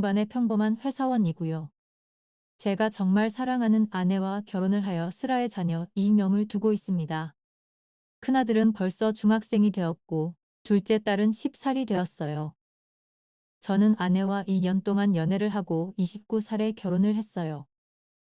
반의 평범한 회사원이고요. 제가 정말 사랑하는 아내와 결혼을 하여 슬아의 자녀 2명을 두고 있습니다. 큰아들은 벌써 중학생이 되었고 둘째 딸은 10살이 되었어요. 저는 아내와 2년 동안 연애를 하고 29살에 결혼을 했어요.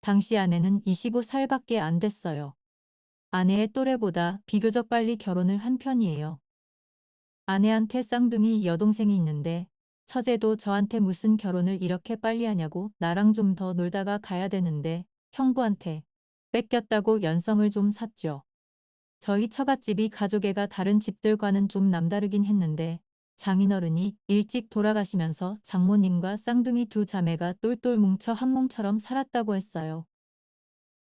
당시 아내는 25살밖에 안 됐어요. 아내의 또래보다 비교적 빨리 결혼을 한 편이에요. 아내한테 쌍둥이 여동생이 있는데 처제도 저한테 무슨 결혼을 이렇게 빨리 하냐고 나랑 좀 더 놀다가 가야 되는데 형부한테 뺏겼다고 연성을 좀 샀죠. 저희 처갓집이 가족애가 다른 집들과는 좀 남다르긴 했는데 장인어른이 일찍 돌아가시면서 장모님과 쌍둥이 두 자매가 똘똘 뭉쳐 한 몸처럼 살았다고 했어요.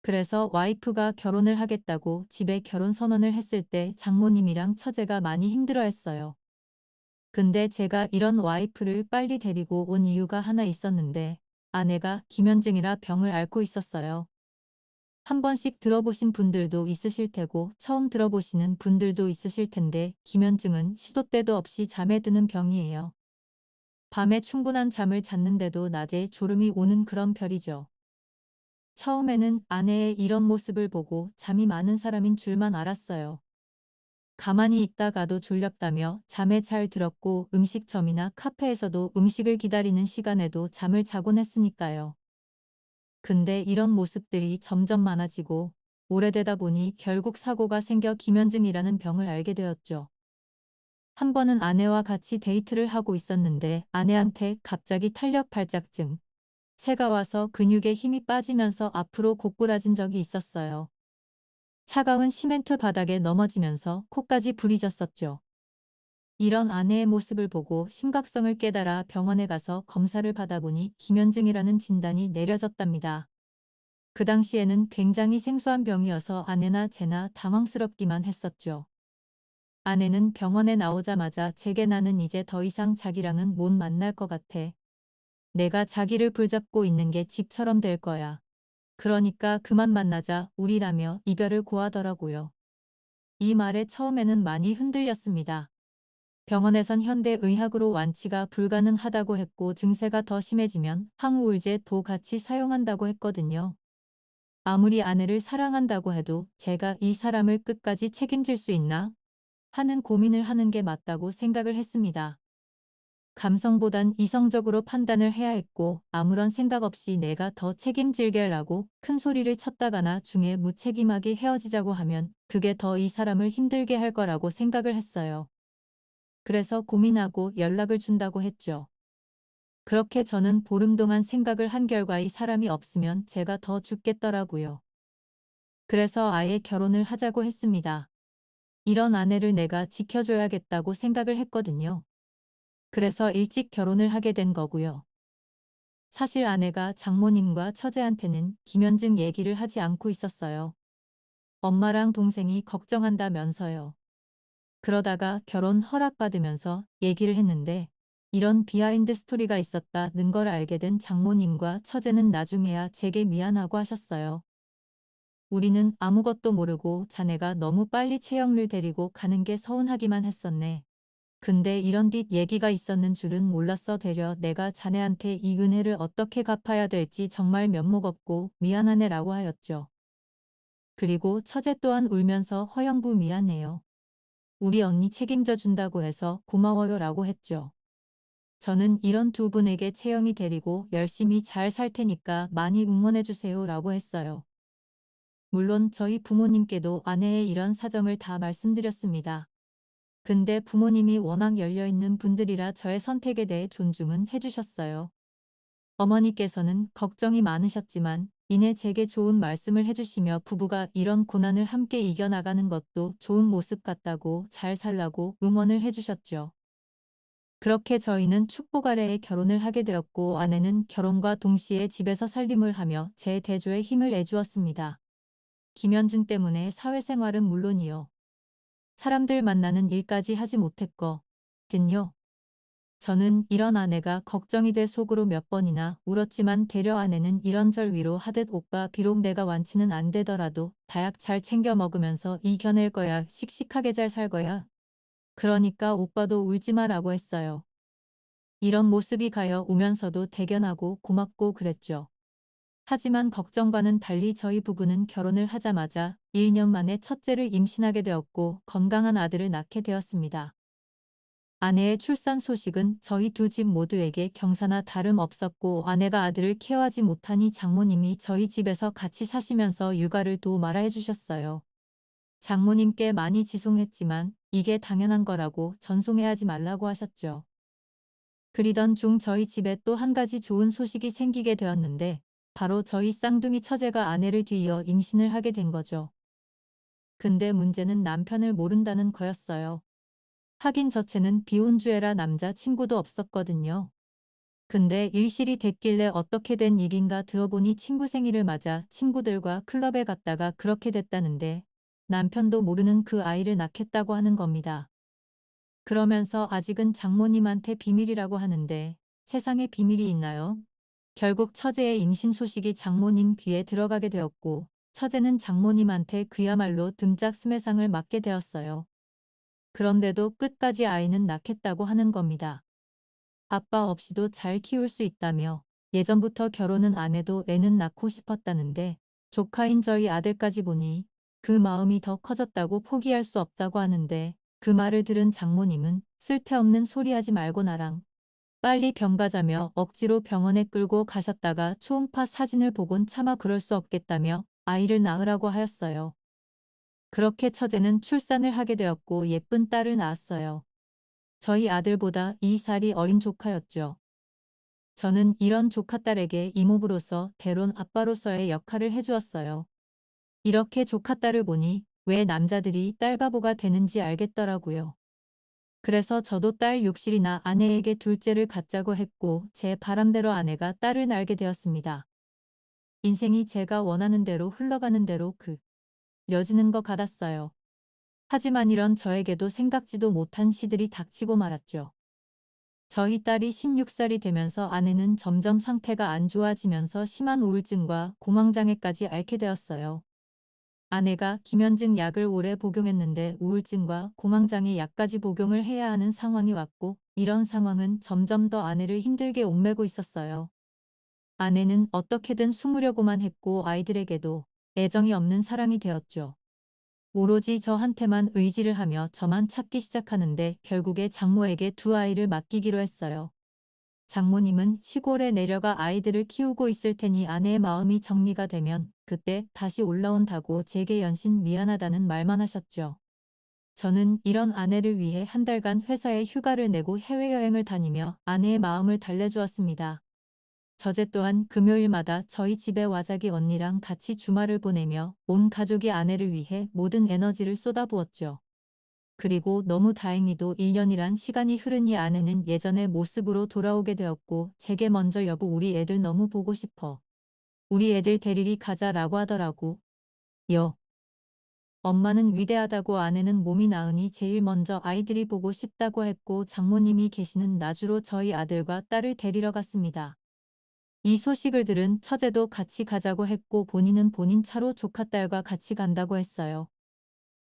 그래서 와이프가 결혼을 하겠다고 집에 결혼 선언을 했을 때 장모님이랑 처제가 많이 힘들어했어요. 근데 제가 이런 와이프를 빨리 데리고 온 이유가 하나 있었는데 아내가 김현증이라 병을 앓고 있었어요. 한 번씩 들어보신 분들도 있으실 테고 처음 들어보시는 분들도 있으실 텐데 김현증은 시도 때도 없이 잠에 드는 병이에요. 밤에 충분한 잠을 잤는데도 낮에 졸음이 오는 그런 별이죠. 처음에는 아내의 이런 모습을 보고 잠이 많은 사람인 줄만 알았어요. 가만히 있다가도 졸렸다며 잠에 잘 들었고 음식점이나 카페에서도 음식을 기다리는 시간에도 잠을 자곤 했으니까요. 근데 이런 모습들이 점점 많아지고 오래되다 보니 결국 사고가 생겨 기면증이라는 병을 알게 되었죠. 한 번은 아내와 같이 데이트를 하고 있었는데 아내한테 갑자기 탄력 발작증, 새가 와서 근육에 힘이 빠지면서 앞으로 고꾸라진 적이 있었어요. 차가운 시멘트 바닥에 넘어지면서 코까지 불이 졌었죠. 이런 아내의 모습을 보고 심각성을 깨달아 병원에 가서 검사를 받아보니 기면증이라는 진단이 내려졌답니다. 그 당시에는 굉장히 생소한 병이어서 아내나 제나 당황스럽기만 했었죠. 아내는 병원에 나오자마자 제게 나는 이제 더 이상 자기랑은 못 만날 것 같아. 내가 자기를 붙잡고 있는 게 집처럼 될 거야. 그러니까 그만 만나자 우리라며 이별을 고하더라고요. 이 말에 처음에는 많이 흔들렸습니다. 병원에선 현대의학으로 완치가 불가능하다고 했고 증세가 더 심해지면 항우울제도 같이 사용한다고 했거든요. 아무리 아내를 사랑한다고 해도 제가 이 사람을 끝까지 책임질 수 있나 하는 고민을 하는 게 맞다고 생각을 했습니다. 감성보단 이성적으로 판단을 해야 했고 아무런 생각 없이 내가 더 책임질게라고 큰 소리를 쳤다가나 중에 무책임하게 헤어지자고 하면 그게 더 이 사람을 힘들게 할 거라고 생각을 했어요. 그래서 고민하고 연락을 준다고 했죠. 그렇게 저는 보름 동안 생각을 한 결과 이 사람이 없으면 제가 더 죽겠더라고요. 그래서 아예 결혼을 하자고 했습니다. 이런 아내를 내가 지켜줘야겠다고 생각을 했거든요. 그래서 일찍 결혼을 하게 된 거고요. 사실 아내가 장모님과 처제한테는 김현증 얘기를 하지 않고 있었어요. 엄마랑 동생이 걱정한다면서요. 그러다가 결혼 허락받으면서 얘기를 했는데 이런 비하인드 스토리가 있었다는 걸 알게 된 장모님과 처제는 나중에야 제게 미안하고 하셨어요. 우리는 아무것도 모르고 자네가 너무 빨리 채영를 데리고 가는 게 서운하기만 했었네. 근데 이런 뒷 얘기가 있었는 줄은 몰랐어 되려 내가 자네한테 이 은혜를 어떻게 갚아야 될지 정말 면목 없고 미안하네라고 하였죠. 그리고 처제 또한 울면서 허영부 미안해요. 우리 언니 책임져 준다고 해서 고마워요 라고 했죠. 저는 이런 두 분에게 채영이 데리고 열심히 잘 살 테니까 많이 응원해 주세요 라고 했어요. 물론 저희 부모님께도 아내의 이런 사정을 다 말씀드렸습니다. 근데 부모님이 워낙 열려있는 분들이라 저의 선택에 대해 존중은 해주셨어요. 어머니께서는 걱정이 많으셨지만 이내 제게 좋은 말씀을 해주시며 부부가 이런 고난을 함께 이겨나가는 것도 좋은 모습 같다고 잘 살라고 응원을 해주셨죠. 그렇게 저희는 축복 아래에 결혼을 하게 되었고 아내는 결혼과 동시에 집에서 살림을 하며 제 대조에 힘을 내주었습니다. 김현증 때문에 사회생활은 물론이요. 사람들 만나는 일까지 하지 못했거든요. 저는 이런 아내가 걱정이 돼 속으로 몇 번이나 울었지만 되려 아내는 이런절 위로하듯 오빠 비록 내가 완치는 안 되더라도 다약 잘 챙겨 먹으면서 이겨낼 거야. 씩씩하게 잘 살 거야. 그러니까 오빠도 울지 마라고 했어요. 이런 모습이 가여 우면서도 대견하고 고맙고 그랬죠. 하지만 걱정과는 달리 저희 부부는 결혼을 하자마자 1년 만에 첫째를 임신하게 되었고 건강한 아들을 낳게 되었습니다. 아내의 출산 소식은 저희 두 집 모두에게 경사나 다름없었고 아내가 아들을 케어하지 못하니 장모님이 저희 집에서 같이 사시면서 육아를 도우마라 해주셨어요. 장모님께 많이 지송했지만 이게 당연한 거라고 전송해하지 말라고 하셨죠. 그리던 중 저희 집에 또 한 가지 좋은 소식이 생기게 되었는데 바로 저희 쌍둥이 처제가 아내를 뒤이어 임신을 하게 된 거죠. 근데 문제는 남편을 모른다는 거였어요. 하긴 저채는 비혼주애라 남자 친구도 없었거든요. 근데 일실이 됐길래 어떻게 된 일인가 들어보니 친구 생일을 맞아 친구들과 클럽에 갔다가 그렇게 됐다는데 남편도 모르는 그 아이를 낳겠다고 하는 겁니다. 그러면서 아직은 장모님한테 비밀이라고 하는데 세상에 비밀이 있나요? 결국 처제의 임신 소식이 장모님 귀에 들어가게 되었고 처제는 장모님한테 그야말로 등짝 스매상을 맞게 되었어요. 그런데도 끝까지 아이는 낳겠다고 하는 겁니다. 아빠 없이도 잘 키울 수 있다며 예전부터 결혼은 안 해도 애는 낳고 싶었다는데 조카인 저희 아들까지 보니 그 마음이 더 커졌다고 포기할 수 없다고 하는데 그 말을 들은 장모님은 쓸데없는 소리 하지 말고 나랑 빨리 병 가자며 억지로 병원에 끌고 가셨다가 초음파 사진을 보곤 차마 그럴 수 없겠다며 아이를 낳으라고 하였어요. 그렇게 처제는 출산을 하게 되었고 예쁜 딸을 낳았어요. 저희 아들보다 2살이 어린 조카였죠. 저는 이런 조카딸에게 이모부로서 대론 아빠로서의 역할을 해주었어요. 이렇게 조카딸을 보니 왜 남자들이 딸바보가 되는지 알겠더라고요. 그래서 저도 딸 욕실이나 아내에게 둘째를 갖자고 했고 제 바람대로 아내가 딸을 낳게 되었습니다. 인생이 제가 원하는 대로 흘러가는 대로 여지는 것 같았어요. 하지만 이런 저에게도 생각지도 못한 시들이 닥치고 말았죠. 저희 딸이 16살이 되면서 아내는 점점 상태가 안 좋아지면서 심한 우울증과 공황장애까지 앓게 되었어요. 아내가 김현증 약을 오래 복용했는데 우울증과 공황장애 약까지 복용을 해야 하는 상황이 왔고 이런 상황은 점점 더 아내를 힘들게 옥매고 있었어요. 아내는 어떻게든 숨으려고만 했고 아이들에게도 애정이 없는 사랑이 되었죠. 오로지 저한테만 의지를 하며 저만 찾기 시작하는데 결국에 장모에게 두 아이를 맡기기로 했어요. 장모님은 시골에 내려가 아이들을 키우고 있을 테니 아내의 마음이 정리가 되면 그때 다시 올라온다고 제게 연신 미안하다는 말만 하셨죠. 저는 이런 아내를 위해 한 달간 회사에 휴가를 내고 해외여행을 다니며 아내의 마음을 달래주었습니다. 저제 또한 금요일마다 저희 집에 와자기 언니랑 같이 주말을 보내며 온 가족이 아내를 위해 모든 에너지를 쏟아부었죠. 그리고 너무 다행히도 1년이란 시간이 흐르니 아내는 예전의 모습으로 돌아오게 되었고 제게 먼저 여보 우리 애들 너무 보고 싶어. 우리 애들 데리러 가자라고 하더라고. 요. 엄마는 위대하다고 아내는 몸이 나으니 제일 먼저 아이들이 보고 싶다고 했고 장모님이 계시는 나주로 저희 아들과 딸을 데리러 갔습니다. 이 소식을 들은 처제도 같이 가자고 했고 본인은 본인 차로 조카딸과 같이 간다고 했어요.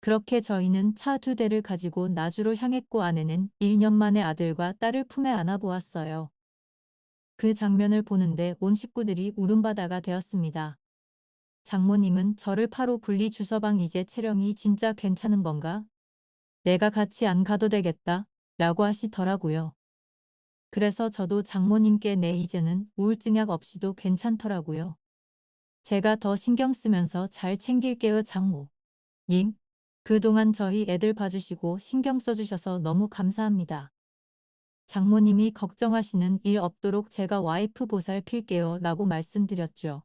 그렇게 저희는 차 두 대를 가지고 나주로 향했고 아내는 1년 만에 아들과 딸을 품에 안아 보았어요. 그 장면을 보는데 온 식구들이 울음바다가 되었습니다. 장모님은 저를 파로 분리 주서방 이제 체력이 진짜 괜찮은 건가? 내가 같이 안 가도 되겠다 라고 하시더라고요. 그래서 저도 장모님께 네 이제는 우울증약 없이도 괜찮더라고요. 제가 더 신경 쓰면서 잘 챙길게요 장모. 님, 그동안 저희 애들 봐주시고 신경 써주셔서 너무 감사합니다. 장모님이 걱정하시는 일 없도록 제가 와이프 보살필게요 라고 말씀드렸죠.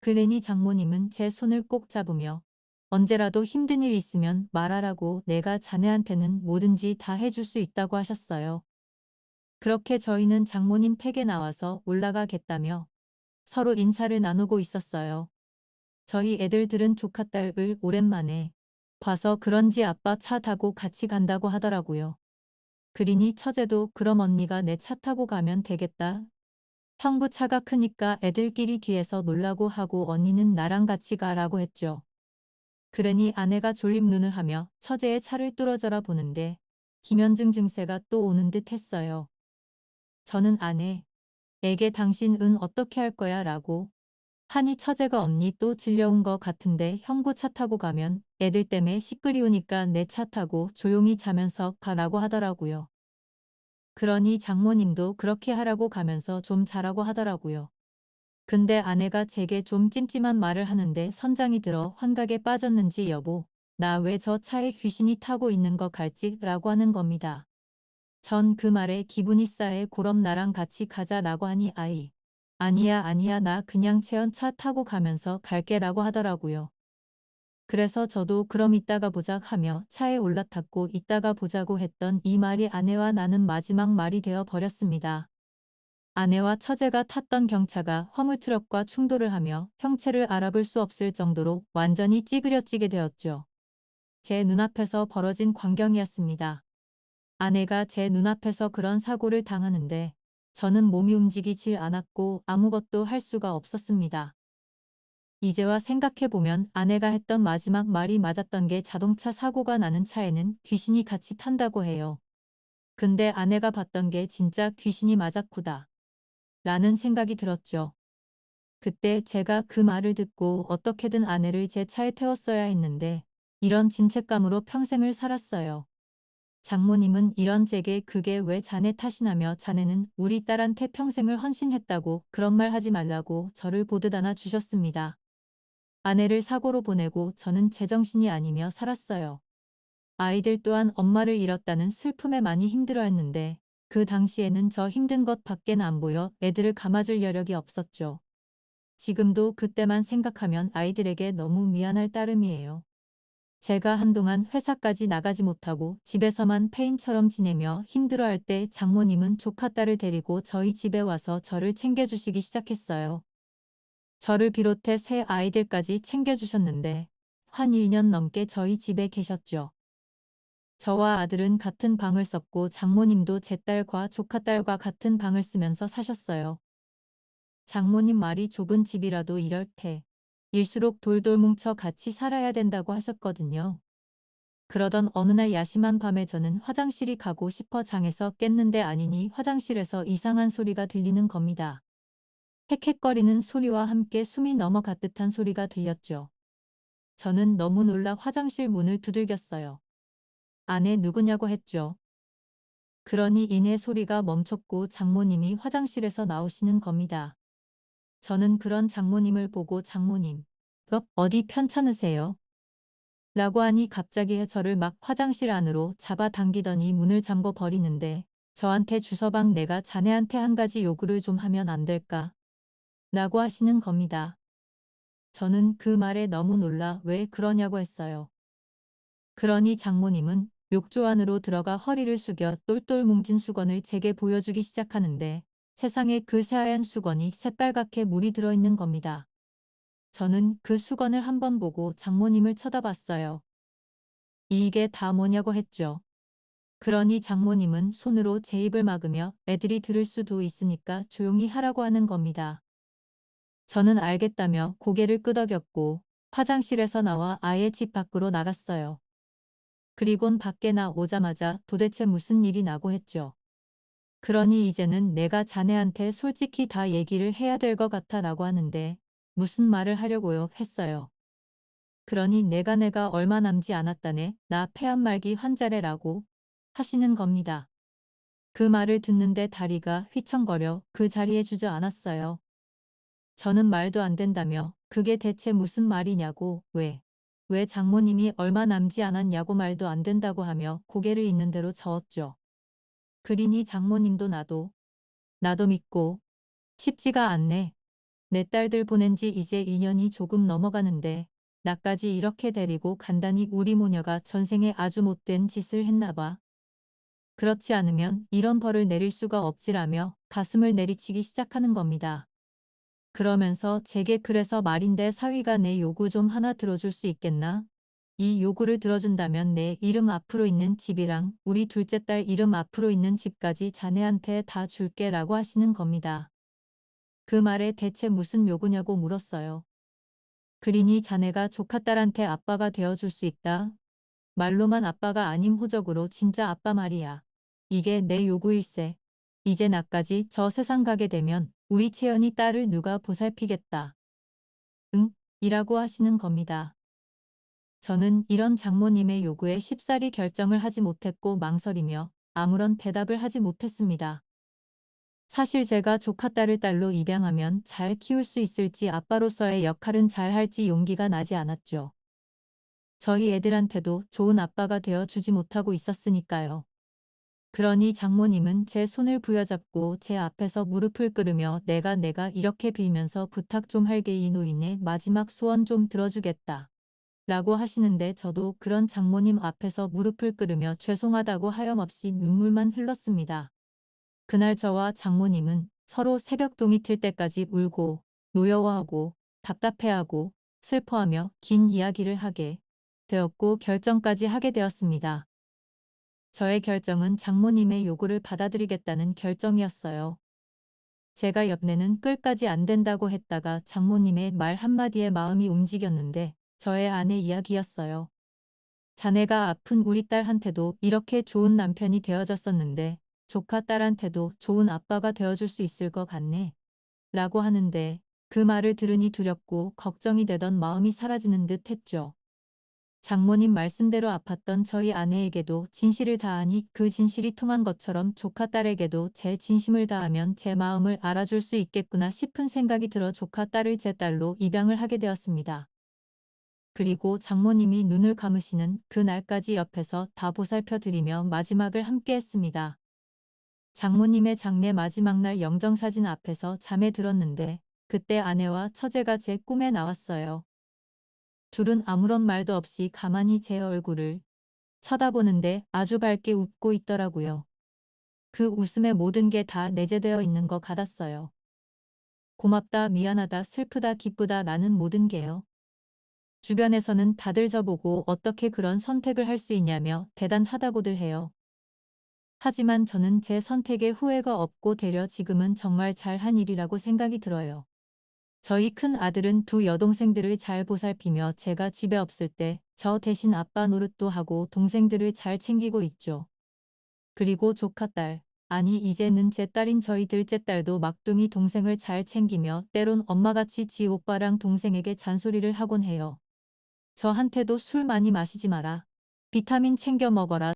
그러니 장모님은 제 손을 꼭 잡으며 언제라도 힘든 일 있으면 말하라고 내가 자네한테는 뭐든지 다 해줄 수 있다고 하셨어요. 그렇게 저희는 장모님 댁에 나와서 올라가겠다며 서로 인사를 나누고 있었어요. 저희 애들들은 조카딸을 오랜만에 봐서 그런지 아빠 차 타고 같이 간다고 하더라고요. 그러니 처제도 그럼 언니가 내 차 타고 가면 되겠다. 형부 차가 크니까 애들끼리 뒤에서 놀라고 하고 언니는 나랑 같이 가라고 했죠. 그러니 아내가 졸림 눈을 하며 처제의 차를 뚫어져라 보는데 김현증 증세가 또 오는 듯 했어요. 저는 아내에게 당신 은 어떻게 할 거야 라고 하니 처제가 언니 또 질려온 거 같은데 형부 차 타고 가면 애들 때문에 시끄리우니까 내 차 타고 조용히 자면서 가라고 하더라고요. 그러니 장모님도 그렇게 하라고 가면서 좀 자라고 하더라고요. 근데 아내가 제게 좀 찜찜한 말을 하는데 선장이 들어 환각에 빠졌는지 여보, 나 왜 저 차에 귀신이 타고 있는 거 갈지? 라고 하는 겁니다. 전 그 말에 기분이 싸해 그럼 나랑 같이 가자라고 하니 아니야 아니야 나 그냥 채연 차 타고 가면서 갈게 라고 하더라고요. 그래서 저도 그럼 이따가 보자 하며 차에 올라탔고 이따가 보자고 했던 이 말이 아내와 나는 마지막 말이 되어 버렸습니다. 아내와 처제가 탔던 경차가 화물트럭과 충돌을 하며 형체를 알아볼 수 없을 정도로 완전히 찌그러지게 되었죠. 제 눈앞에서 벌어진 광경이었습니다. 아내가 제 눈앞에서 그런 사고를 당하는데 저는 몸이 움직이질 않았고 아무것도 할 수가 없었습니다. 이제와 생각해보면 아내가 했던 마지막 말이 맞았던 게 자동차 사고가 나는 차에는 귀신이 같이 탄다고 해요. 근데 아내가 봤던 게 진짜 귀신이 맞았구나 라는 생각이 들었죠. 그때 제가 그 말을 듣고 어떻게든 아내를 제 차에 태웠어야 했는데 이런 진책감으로 평생을 살았어요. 장모님은 이런 제게 그게 왜 자네 탓이냐며 자네는 우리 딸한테 평생을 헌신했다고 그런 말 하지 말라고 저를 보듯 안아 주셨습니다. 아내를 사고로 보내고 저는 제정신이 아니며 살았어요. 아이들 또한 엄마를 잃었다는 슬픔에 많이 힘들어했는데 그 당시에는 저 힘든 것 밖엔 안 보여 애들을 감아줄 여력이 없었죠. 지금도 그때만 생각하면 아이들에게 너무 미안할 따름이에요. 제가 한동안 회사까지 나가지 못하고 집에서만 폐인처럼 지내며 힘들어할 때 장모님은 조카딸을 데리고 저희 집에 와서 저를 챙겨주시기 시작했어요. 저를 비롯해 세 아이들까지 챙겨주셨는데 한 1년 넘게 저희 집에 계셨죠. 저와 아들은 같은 방을 썼고 장모님도 제 딸과 조카딸과 같은 방을 쓰면서 사셨어요. 장모님 말이 좁은 집이라도 이럴 일수록 돌돌 뭉쳐 같이 살아야 된다고 하셨거든요. 그러던 어느 날 야심한 밤에 저는 화장실이 가고 싶어 장에서 깼는데 아니니 화장실에서 이상한 소리가 들리는 겁니다. 헥헥거리는 소리와 함께 숨이 넘어갈 듯한 소리가 들렸죠. 저는 너무 놀라 화장실 문을 두들겼어요. 안에 누구냐고 했죠. 그러니 이내 소리가 멈췄고 장모님이 화장실에서 나오시는 겁니다. 저는 그런 장모님을 보고 장모님, 어디 편찮으세요? 라고 하니 갑자기 저를 막 화장실 안으로 잡아당기더니 문을 잠궈 버리는데 저한테 주서방 내가 자네한테 한 가지 요구를 좀 하면 안 될까? 라고 하시는 겁니다. 저는 그 말에 너무 놀라 왜 그러냐고 했어요. 그러니 장모님은 욕조 안으로 들어가 허리를 숙여 똘똘 뭉진 수건을 제게 보여주기 시작하는데 세상에 그 새하얀 수건이 새빨갛게 물이 들어있는 겁니다. 저는 그 수건을 한번 보고 장모님을 쳐다봤어요. 이게 다 뭐냐고 했죠. 그러니 장모님은 손으로 제 입을 막으며 애들이 들을 수도 있으니까 조용히 하라고 하는 겁니다. 저는 알겠다며 고개를 끄덕였고 화장실에서 나와 아예 집 밖으로 나갔어요. 그리곤 밖에 나오자마자 도대체 무슨 일이 나고 했죠. 그러니 이제는 내가 자네한테 솔직히 다 얘기를 해야 될 것 같아 라고 하는데 무슨 말을 하려고요 했어요. 그러니 내가 얼마 남지 않았다네 나 폐암말기 환자래라고 하시는 겁니다. 그 말을 듣는데 다리가 휘청거려 그 자리에 주저앉았어요. 저는 말도 안 된다며 그게 대체 무슨 말이냐고 왜 장모님이 얼마 남지 않았냐고 말도 안 된다고 하며 고개를 있는 대로 저었죠. 그리니 장모님도 나도 믿고 쉽지가 않네. 내 딸들 보낸 지 이제 2년이 조금 넘어가는데 나까지 이렇게 데리고 간다니 우리 모녀가 전생에 아주 못된 짓을 했나 봐. 그렇지 않으면 이런 벌을 내릴 수가 없지라며 가슴을 내리치기 시작하는 겁니다. 그러면서 제게 그래서 말인데 사위가 내 요구 좀 하나 들어줄 수 있겠나? 이 요구를 들어준다면 내 이름 앞으로 있는 집이랑 우리 둘째 딸 이름 앞으로 있는 집까지 자네한테 다 줄게 라고 하시는 겁니다. 그 말에 대체 무슨 요구냐고 물었어요. 그러니 자네가 조카딸한테 아빠가 되어줄 수 있다. 말로만 아빠가 아님 호적으로 진짜 아빠 말이야. 이게 내 요구일세. 이제 나까지 저 세상 가게 되면 우리 채연이 딸을 누가 보살피겠다. 응? 이라고 하시는 겁니다. 저는 이런 장모님의 요구에 쉽사리 결정을 하지 못했고 망설이며 아무런 대답을 하지 못했습니다. 사실 제가 조카 딸을 딸로 입양하면 잘 키울 수 있을지 아빠로서의 역할은 잘 할지 용기가 나지 않았죠. 저희 애들한테도 좋은 아빠가 되어 주지 못하고 있었으니까요. 그러니 장모님은 제 손을 부여잡고 제 앞에서 무릎을 꿇으며 내가 이렇게 빌면서 부탁 좀 할게 이 노인의 마지막 소원 좀 들어주겠다. 라고 하시는데 저도 그런 장모님 앞에서 무릎을 꿇으며 죄송하다고 하염없이 눈물만 흘렀습니다. 그날 저와 장모님은 서로 새벽동이 틀 때까지 울고 노여워하고 답답해하고 슬퍼하며 긴 이야기를 하게 되었고 결정까지 하게 되었습니다. 저의 결정은 장모님의 요구를 받아들이겠다는 결정이었어요. 제가 엽내는 끌까지 안 된다고 했다가 장모님의 말 한마디에 마음이 움직였는데 저의 아내 이야기였어요. 자네가 아픈 우리 딸한테도 이렇게 좋은 남편이 되어줬었는데 조카 딸한테도 좋은 아빠가 되어줄 수 있을 것 같네. 라고 하는데 그 말을 들으니 두렵고 걱정이 되던 마음이 사라지는 듯 했죠. 장모님 말씀대로 아팠던 저희 아내에게도 진실을 다하니 그 진실이 통한 것처럼 조카 딸에게도 제 진심을 다하면 제 마음을 알아줄 수 있겠구나 싶은 생각이 들어 조카 딸을 제 딸로 입양을 하게 되었습니다. 그리고 장모님이 눈을 감으시는 그 날까지 옆에서 다 보살펴 드리며 마지막을 함께 했습니다. 장모님의 장례 마지막 날 영정사진 앞에서 잠에 들었는데 그때 아내와 처제가 제 꿈에 나왔어요. 둘은 아무런 말도 없이 가만히 제 얼굴을 쳐다보는데 아주 밝게 웃고 있더라고요. 그 웃음에 모든 게 다 내재되어 있는 것 같았어요. 고맙다, 미안하다, 슬프다, 기쁘다 라는 모든 게요. 주변에서는 다들 저보고 어떻게 그런 선택을 할 수 있냐며 대단하다고들 해요. 하지만 저는 제 선택에 후회가 없고 되려 지금은 정말 잘한 일이라고 생각이 들어요. 저희 큰 아들은 두 여동생들을 잘 보살피며 제가 집에 없을 때 저 대신 아빠 노릇도 하고 동생들을 잘 챙기고 있죠. 그리고 조카딸, 아니 이제는 제 딸인 저희 둘째 딸도 막둥이 동생을 잘 챙기며 때론 엄마같이 지 오빠랑 동생에게 잔소리를 하곤 해요. 저한테도 술 많이 마시지 마라. 비타민 챙겨 먹어라.